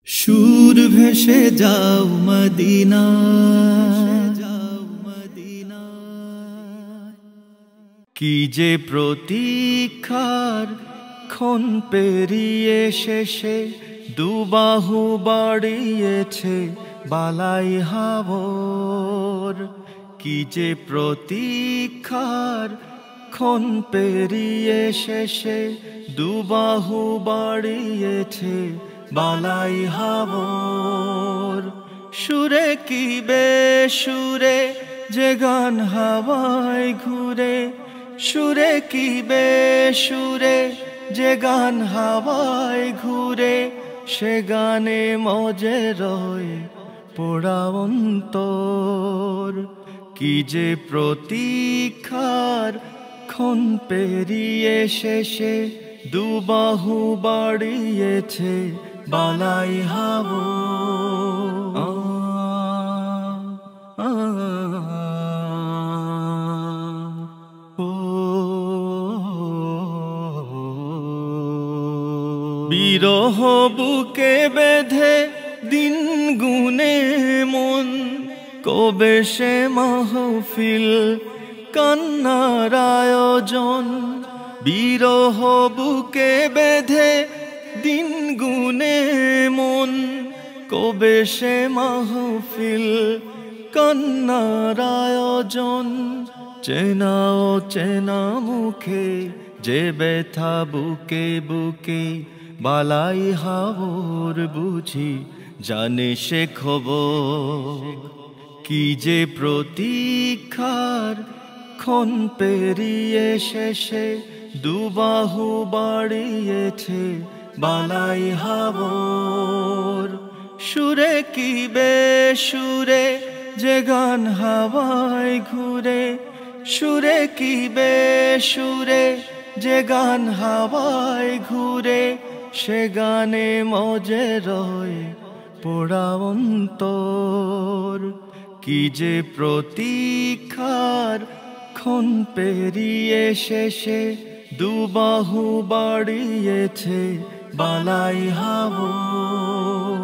সুর ভেসে যাও মদিনা, কি যে প্রতীক্ষার ক্ষণ পেরিয়ে শেষে দুবাহু বাড়িয়েছে বালাই হাওর। কি যে প্রতীক্ষার ক্ষণ পেরিয়ে শেষে দুবাহু বাড়িয়েছে বালাই হাওর। সুরে কি বেসুরে যে গান হাওয়ায় ঘুরে, সুরে কি বেসুরে যে গান হাওয়ায় ঘুরে, সে গানে মজে রয় পোড়া অন্তর। কি যে প্রতীক্ষার ক্ষণ পেরিয়ে শেষে দুবাহু বাড়িয়েছে বালাই হাওর। বিরহ বুকে বেঁধে দিন গুনে মন, কবে সে মাহফিল কান্নার আয়োজন। বিরহ বুকে বেঁধে দিন গুনে মন, কবে সে মাহফিল কান্নার আয়োজন। চেনা ও চেনা মুখে যে ব্যথা বুকে বুকে, বালাই হাওর বুঝি জানে সে খবর। কি যে প্রতীক্ষার ক্ষণ পেরিয়ে শেষে দুবাহু বাড়িয়েছে বালাই হাওর। সুরে কি বেসুরে যে গান হাওয়ায় ঘুরে, সুরে কি বেসুরে যে গান হাওয়ায় ঘুরে, সে গানে মজে রয় পোড়া অন্তর। কি যে প্রতীক্ষার ক্ষণ পেরিয়ে শেষে দুবাহু বাড়িয়েছে বালাই হাওর।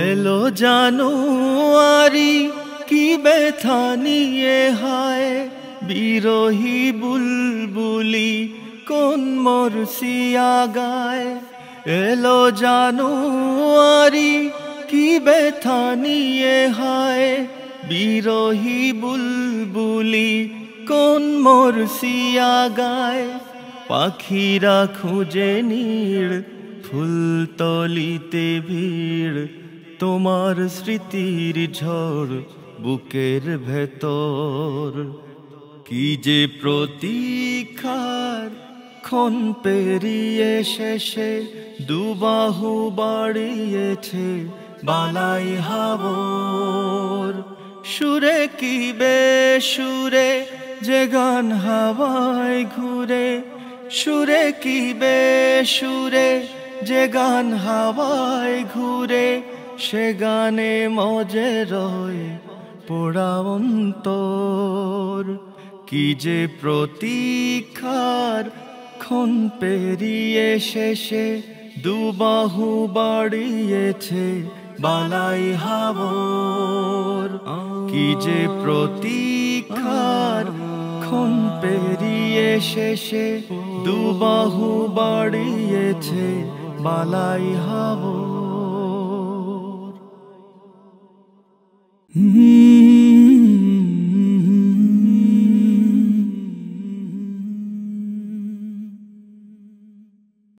এলো জানুয়ারি কি ব্যথা নিয়ে হায়, বিরহী বুলবুলি কোন মরসিয়া গায়। এলো জানুয়ারি কি ব্যথা নিয়ে হায়, বিরহী বুলবুলি কোন মরসিয়া গায়। পাখিরা খুঁজে নীড় ফুলতলিতে ভিড়, তোমার স্মৃতির ঝড় বুকের ভেতর। কি যে প্রতীক্ষার ক্ষণ পেরিয়ে শেষে দুবাহু বাড়িয়েছে বালাই হাওর। সুরে কি বেসুরে যে গান হাওয়ায় ঘুরে, সুরে কি বেসুরে যে গান হাওয়ায় ঘুরে, সে গানে মজে রয় পোড়া অন্তর। কি যে প্রতীক্ষার ক্ষণ পেরিয়ে শেষে দুবাহু বাড়িয়েছে বালাই হাওর। কি যে প্রতীক্ষার ক্ষণ পেরিয়ে শেষে দুবাহু বাড়িয়েছে বালাই হাওর।